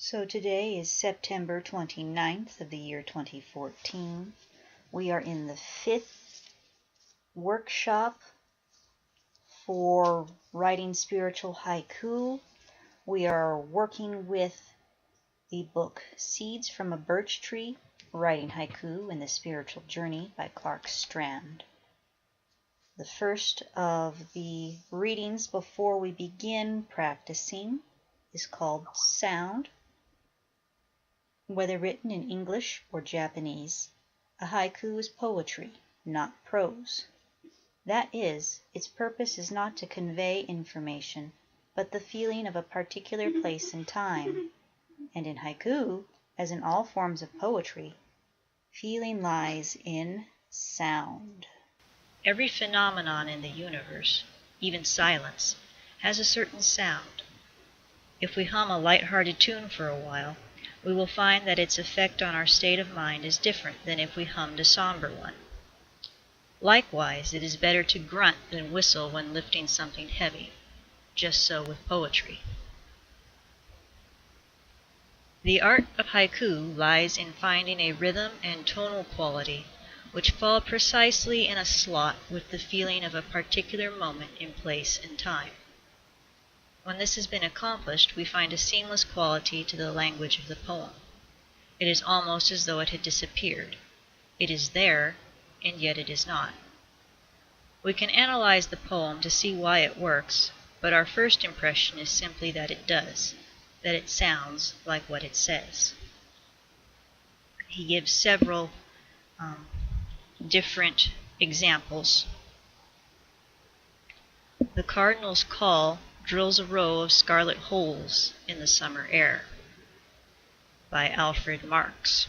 So today is September 29th of the year 2014. We are in the 5th workshop for writing spiritual haiku. We are working with the book Seeds from a Birch Tree, Writing Haiku in the Spiritual Journey by Clark Strand. The first of the readings before we begin practicing is called Sound. Whether written in English or Japanese, a haiku is poetry, not prose. That is, its purpose is not to convey information, but the feeling of a particular place and time. And in haiku, as in all forms of poetry, feeling lies in sound. Every phenomenon in the universe, even silence, has a certain sound. If we hum a light-hearted tune for a while, we will find that its effect on our state of mind is different than if we hummed a somber one. Likewise, it is better to grunt than whistle when lifting something heavy. Just so with poetry. The art of haiku lies in finding a rhythm and tonal quality which fall precisely in a slot with the feeling of a particular moment in place and time. When this has been accomplished, we find a seamless quality to the language of the poem. It is almost as though it had disappeared. It is there, and yet it is not. We can analyze the poem to see why it works, but our first impression is simply that it does, that it sounds like what it says. He gives several different examples. The cardinal's call drills a row of scarlet holes in the summer air, by Alfred Marx.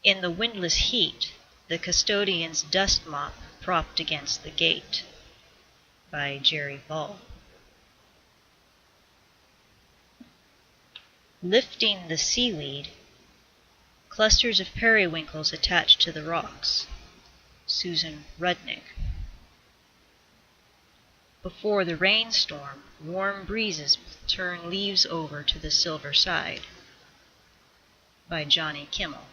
In the windless heat, the custodian's dust mop propped against the gate, by Jerry Ball. Lifting the seaweed, clusters of periwinkles attached to the rocks, Susan Rudnick. Before the rainstorm, warm breezes turn leaves over to the silver side, by Johnny Kimmel.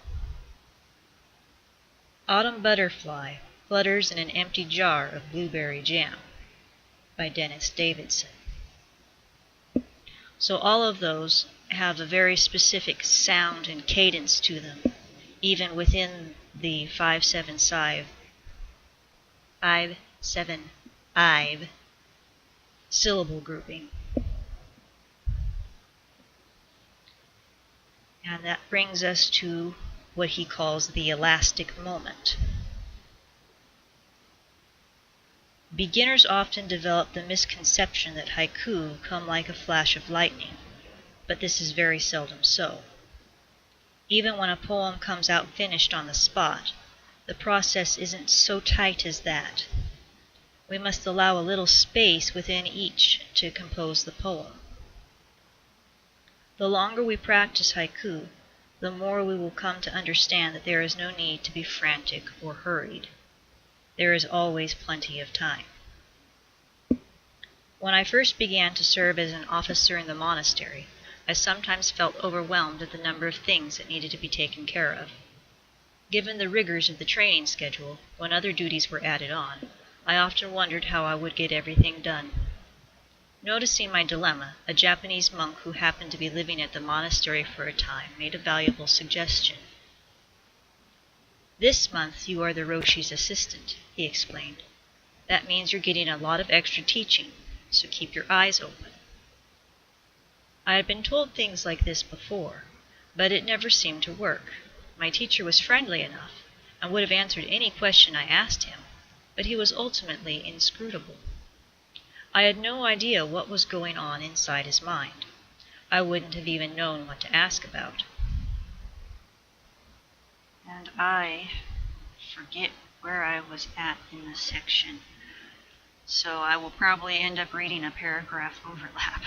Autumn butterfly flutters in an empty jar of blueberry jam, by Dennis Davidson. So all of those have a very specific sound and cadence to them, even within the 5-7-5 syllable grouping. And that brings us to what he calls the elastic moment. Beginners often develop the misconception that haiku come like a flash of lightning, but this is very seldom so. Even when a poem comes out finished on the spot, the process isn't so tight as that. We must allow a little space within each to compose the poem. The longer we practice haiku, the more we will come to understand that there is no need to be frantic or hurried. There is always plenty of time. When I first began to serve as an officer in the monastery, I sometimes felt overwhelmed at the number of things that needed to be taken care of. Given the rigors of the training schedule, when other duties were added on, I often wondered how I would get everything done. Noticing my dilemma, a Japanese monk who happened to be living at the monastery for a time made a valuable suggestion. "This month you are the Roshi's assistant," he explained. "That means you're getting a lot of extra teaching, so keep your eyes open." I had been told things like this before, but it never seemed to work. My teacher was friendly enough and would have answered any question I asked him, but he was ultimately inscrutable. I had no idea what was going on inside his mind. I wouldn't have even known what to ask about. And I forget where I was at in this section, so I will probably end up reading a paragraph overlap.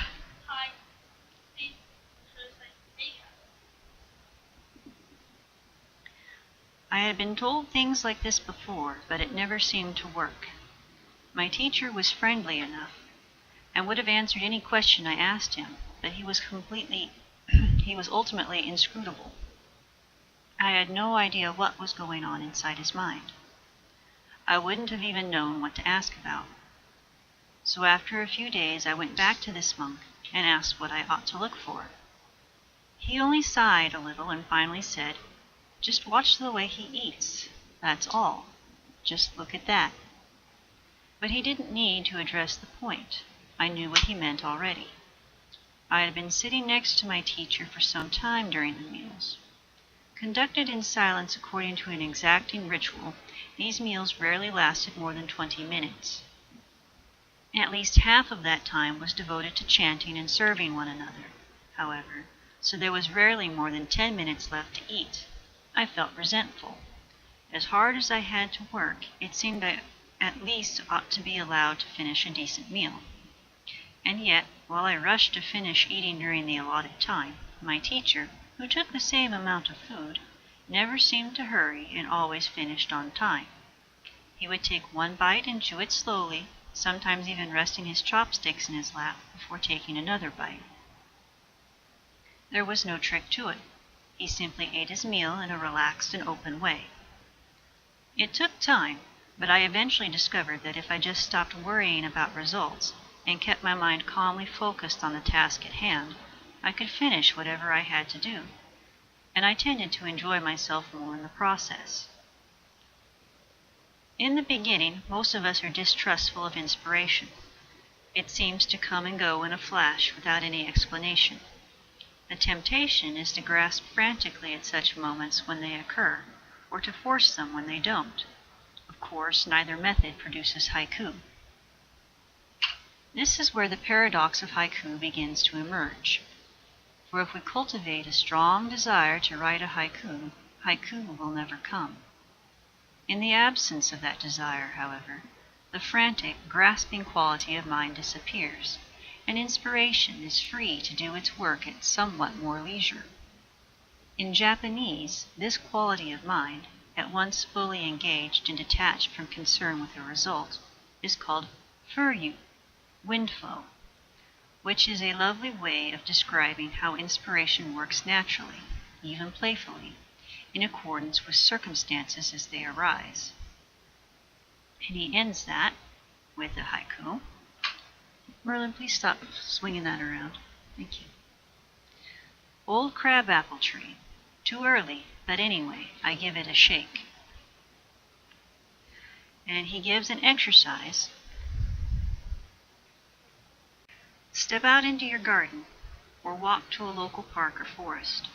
I had been told things like this before, but it never seemed to work. My teacher was friendly enough and would have answered any question I asked him, but he was ultimately inscrutable. I had no idea what was going on inside his mind. I wouldn't have even known what to ask about. So after a few days I went back to this monk and asked what I ought to look for. He only sighed a little and finally said, "Just watch the way he eats. That's all. Just look at that." But he didn't need to address the point. I knew what he meant already. I had been sitting next to my teacher for some time during the meals. Conducted in silence according to an exacting ritual, these meals rarely lasted more than 20 minutes. At least half of that time was devoted to chanting and serving one another, however, so there was rarely more than 10 minutes left to eat. I felt resentful. As hard as I had to work, it seemed I at least ought to be allowed to finish a decent meal. And yet, while I rushed to finish eating during the allotted time, my teacher, who took the same amount of food, never seemed to hurry and always finished on time. He would take one bite and chew it slowly, sometimes even resting his chopsticks in his lap before taking another bite. There was no trick to it. He simply ate his meal in a relaxed and open way. It took time, but I eventually discovered that if I just stopped worrying about results and kept my mind calmly focused on the task at hand, I could finish whatever I had to do, and I tended to enjoy myself more in the process. In the beginning, most of us are distrustful of inspiration. It seems to come and go in a flash without any explanation. The temptation is to grasp frantically at such moments when they occur, or to force them when they don't. Of course, neither method produces haiku. This is where the paradox of haiku begins to emerge. For if we cultivate a strong desire to write a haiku, haiku will never come. In the absence of that desire, however, the frantic, grasping quality of mind disappears, and inspiration is free to do its work at somewhat more leisure. In Japanese, this quality of mind, at once fully engaged and detached from concern with a result, is called furyu, wind flow, which is a lovely way of describing how inspiration works naturally, even playfully, in accordance with circumstances as they arise. And he ends that with a haiku. Merlin, please stop swinging that around. Thank you. Old crabapple tree. Too early, but anyway, I give it a shake. And he gives an exercise. Step out into your garden, or walk to a local park or forest.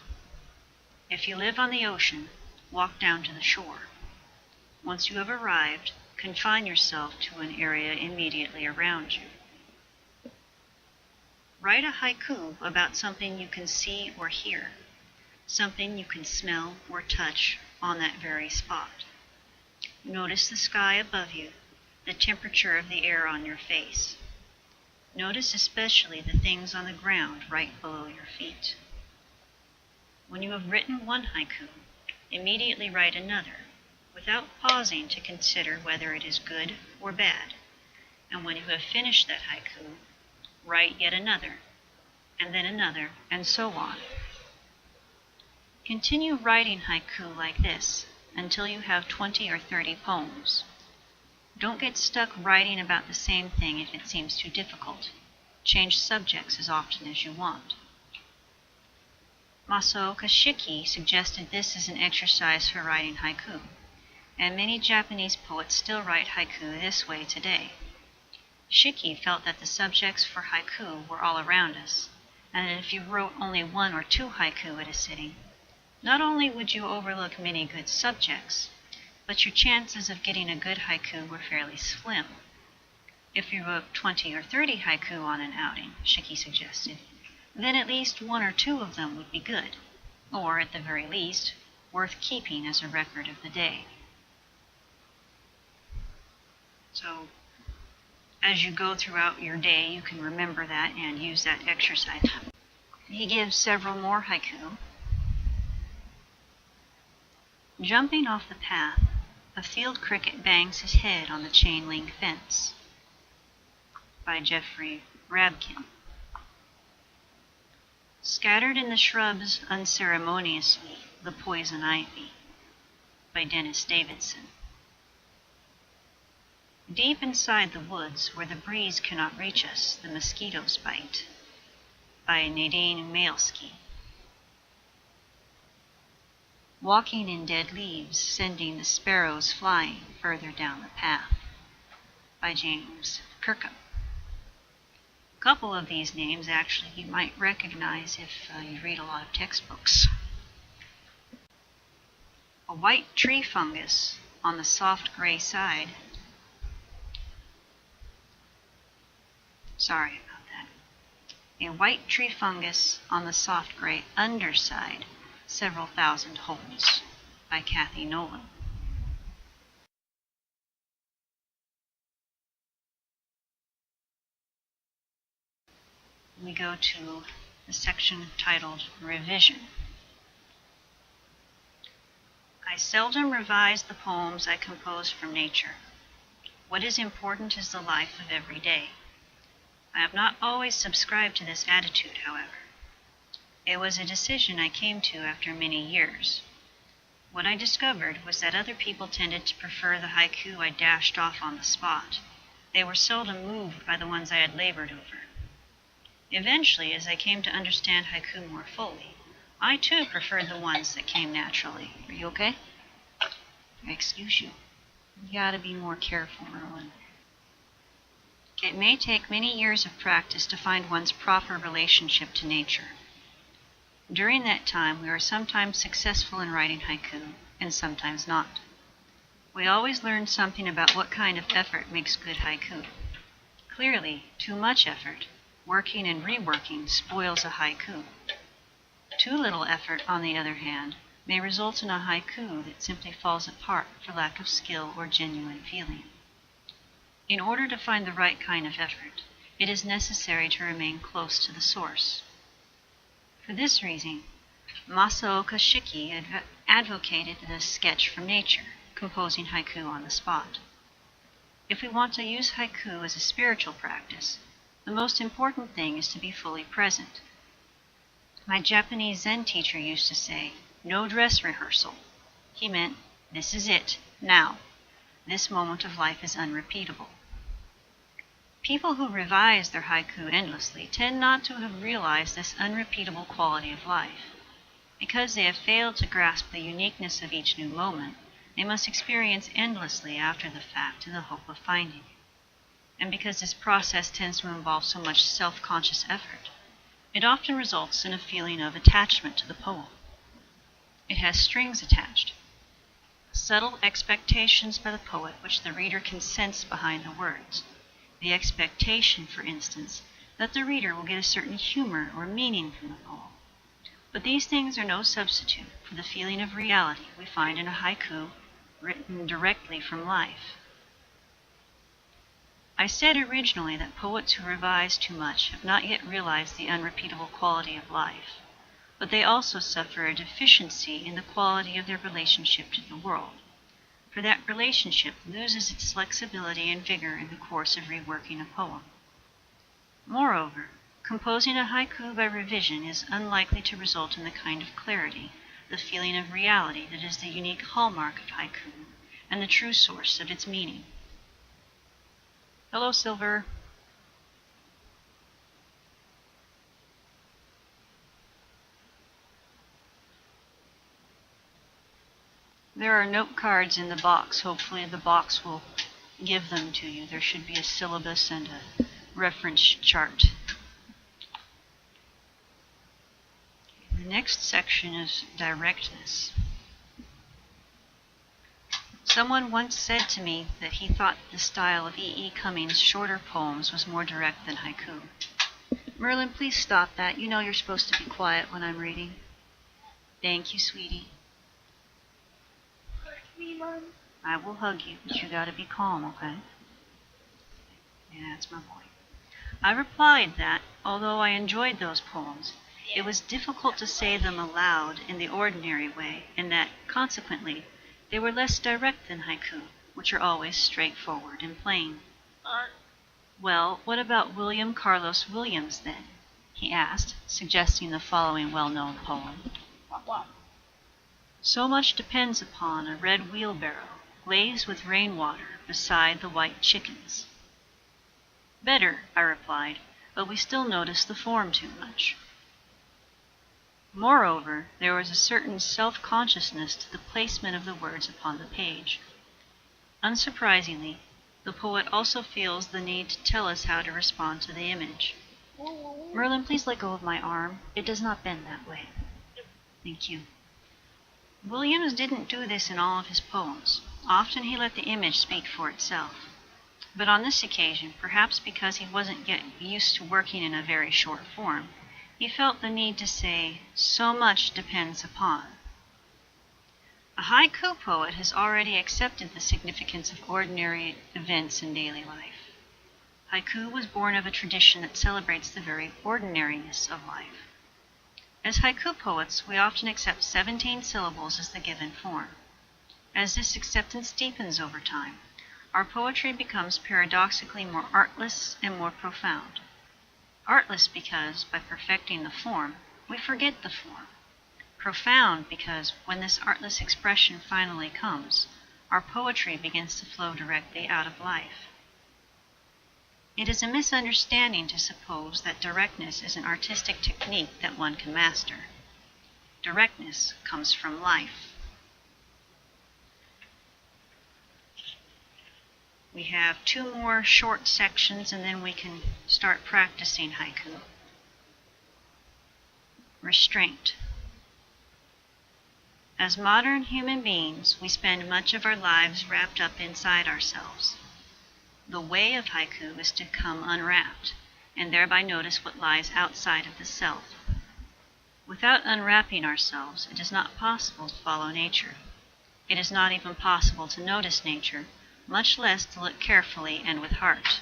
If you live on the ocean, walk down to the shore. Once you have arrived, confine yourself to an area immediately around you. Write a haiku about something you can see or hear, something you can smell or touch on that very spot. Notice the sky above you, the temperature of the air on your face. Notice especially the things on the ground right below your feet. When you have written one haiku, immediately write another, without pausing to consider whether it is good or bad. And when you have finished that haiku, write yet another, and so on. Continue writing haiku like this until you have 20 or 30 poems. Don't get stuck writing about the same thing if it seems too difficult. Change subjects as often as you want. Masao Kashiki suggested this as an exercise for writing haiku, and many Japanese poets still write haiku this way today. Shiki felt that the subjects for haiku were all around us, and that if you wrote only 1 or 2 haiku at a sitting, not only would you overlook many good subjects, but your chances of getting a good haiku were fairly slim. If you wrote 20 or 30 haiku on an outing, Shiki suggested, then at least 1 or 2 of them would be good, or at the very least, worth keeping as a record of the day. So, as you go throughout your day, you can remember that and use that exercise. He gives several more haiku. Jumping off the path, a field cricket bangs his head on the chain-link fence. By Jeffrey Rabkin. Scattered in the shrubs unceremoniously, the poison ivy, by Dennis Davidson. Deep inside the woods, where the breeze cannot reach us, the mosquitoes bite, by Nadine Mailski. Walking in dead leaves, sending the sparrows flying further down the path, by James Kirkham. A couple of these names actually you might recognize if you read a lot of textbooks. A white tree fungus on the soft gray side. Sorry about that. A white tree fungus on the soft gray underside, several thousand holes, by Kathy Nolan. We go to the section titled Revision. I seldom revise the poems I compose from nature. What is important is the life of every day. I have not always subscribed to this attitude, however. It was a decision I came to after many years. What I discovered was that other people tended to prefer the haiku I dashed off on the spot. They were seldom moved by the ones I had labored over. Eventually, as I came to understand haiku more fully, I too preferred the ones that came naturally. Are you okay? Excuse you. You gotta be more careful, Merlin. It may take many years of practice to find one's proper relationship to nature. During that time, we are sometimes successful in writing haiku, and sometimes not. We always learn something about what kind of effort makes good haiku. Clearly, too much effort, working and reworking, spoils a haiku. Too little effort, on the other hand, may result in a haiku that simply falls apart for lack of skill or genuine feeling. In order to find the right kind of effort, it is necessary to remain close to the source. For this reason, Masaoka Shiki advocated the sketch from nature, composing haiku on the spot. If we want to use haiku as a spiritual practice, the most important thing is to be fully present. My Japanese Zen teacher used to say, "No dress rehearsal." He meant, this is it, now. This moment of life is unrepeatable. People who revise their haiku endlessly tend not to have realized this unrepeatable quality of life. Because they have failed to grasp the uniqueness of each new moment, they must experience endlessly after the fact in the hope of finding it. And because this process tends to involve so much self-conscious effort, it often results in a feeling of attachment to the poem. It has strings attached, subtle expectations by the poet which the reader can sense behind the words. The expectation, for instance, that the reader will get a certain humor or meaning from the poem. But these things are no substitute for the feeling of reality we find in a haiku written directly from life. I said originally that poets who revise too much have not yet realized the unrepeatable quality of life, but they also suffer a deficiency in the quality of their relationship to the world, for that relationship loses its flexibility and vigor in the course of reworking a poem. Moreover, composing a haiku by revision is unlikely to result in the kind of clarity, the feeling of reality that is the unique hallmark of haiku and the true source of its meaning. Hello, Silver. There are note cards in the box. Hopefully the box will give them to you. There should be a syllabus and a reference chart. The next section is directness. Someone once said to me that he thought the style of E. Cummings' shorter poems was more direct than haiku. Merlin, please stop that. You know you're supposed to be quiet when I'm reading. Thank you, sweetie. Hug me, Mom. I will hug you, but you gotta be calm, okay? Yeah, that's my boy. I replied that, although I enjoyed those poems, it was difficult to say them aloud in the ordinary way, and that, consequently, they were less direct than haiku, which are always straightforward and plain. Well, what about William Carlos Williams, then? he asked, suggesting the following well-known poem. So much depends upon a red wheelbarrow glazed with rainwater beside the white chickens. Better, I replied, but we still notice the form too much. Moreover, there was a certain self-consciousness to the placement of the words upon the page. Unsurprisingly, the poet also feels the need to tell us how to respond to the image. Merlin, please let go of my arm. It does not bend that way. Thank you. Williams didn't do this in all of his poems. Often he let the image speak for itself. But on this occasion, perhaps because he wasn't yet used to working in a very short form, he felt the need to say, so much depends upon. A haiku poet has already accepted the significance of ordinary events in daily life. Haiku was born of a tradition that celebrates the very ordinariness of life. As haiku poets, we often accept 17 syllables as the given form. As this acceptance deepens over time, our poetry becomes paradoxically more artless and more profound. Artless because, by perfecting the form, we forget the form. Profound because, when this artless expression finally comes, our poetry begins to flow directly out of life. It is a misunderstanding to suppose that directness is an artistic technique that one can master. Directness comes from life. We have 2 more short sections and then we can start practicing haiku. Restraint. As modern human beings, we spend much of our lives wrapped up inside ourselves. The way of haiku is to come unwrapped, and thereby notice what lies outside of the self. Without unwrapping ourselves, it is not possible to follow nature. It is not even possible to notice nature, much less to look carefully and with heart.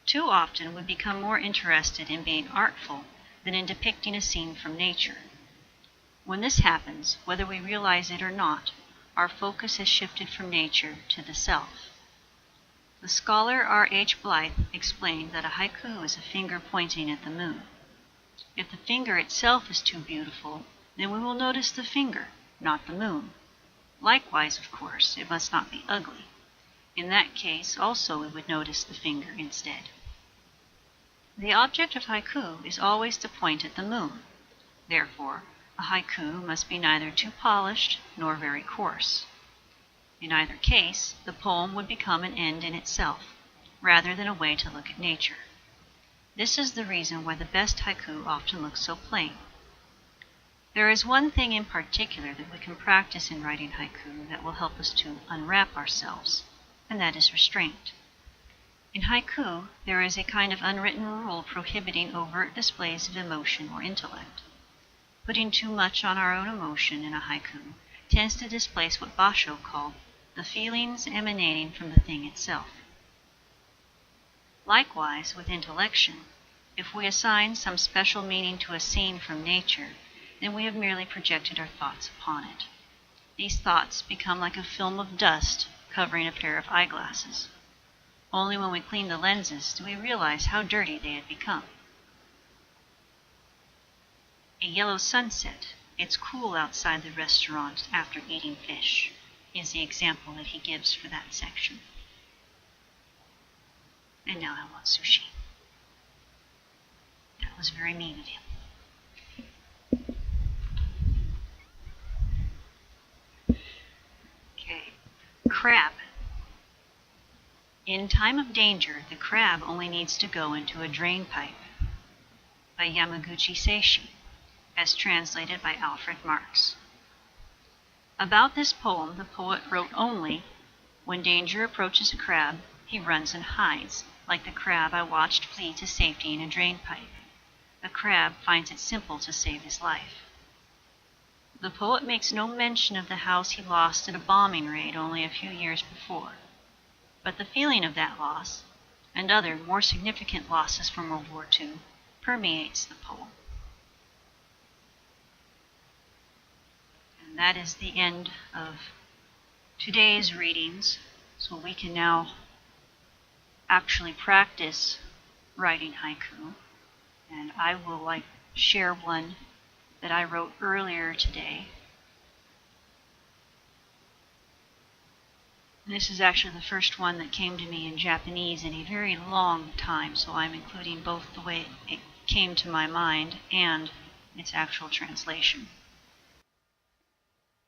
Too often we become more interested in being artful than in depicting a scene from nature. When this happens, whether we realize it or not, our focus has shifted from nature to the self. The scholar R.H. Blythe explained that a haiku is a finger pointing at the moon. If the finger itself is too beautiful, then we will notice the finger, not the moon. Likewise, of course, it must not be ugly. In that case, also we would notice the finger instead. The object of haiku is always to point at the moon. Therefore, a haiku must be neither too polished nor very coarse. In either case, the poem would become an end in itself, rather than a way to look at nature. This is the reason why the best haiku often looks so plain. There is one thing in particular that we can practice in writing haiku that will help us to unwrap ourselves, and that is restraint. In haiku, there is a kind of unwritten rule prohibiting overt displays of emotion or intellect. Putting too much on our own emotion in a haiku tends to displace what Basho called the feelings emanating from the thing itself. Likewise, with intellection, if we assign some special meaning to a scene from nature, then we have merely projected our thoughts upon it. These thoughts become like a film of dust covering a pair of eyeglasses. Only when we clean the lenses do we realize how dirty they had become. A yellow sunset, it's cool outside the restaurant after eating fish, is the example that he gives for that section. And now I want sushi. That was very mean of him. Okay. Crab. In time of danger, the crab only needs to go into a drain pipe. By Yamaguchi Seishi, as translated by Alfred Marx. About this poem, the poet wrote only, when danger approaches a crab, he runs and hides, like the crab I watched flee to safety in a drain pipe. A crab finds it simple to save his life. The poet makes no mention of the house he lost at a bombing raid only a few years before. But the feeling of that loss, and other more significant losses from World War II, permeates the poem. And that is the end of today's readings, so we can now actually practice writing haiku. I will share one that I wrote earlier today. And this is actually the first one that came to me in Japanese in a very long time, so I'm including both the way it came to my mind and its actual translation.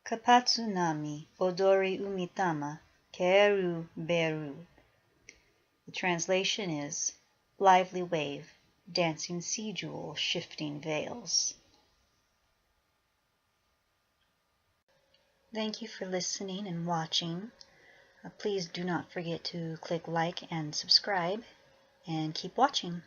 Kapatsu nami odori umitama keru beru. The translation is lively wave, dancing sea jewel, shifting veils. Thank you for listening and watching. Please do not forget to click like and subscribe, and keep watching.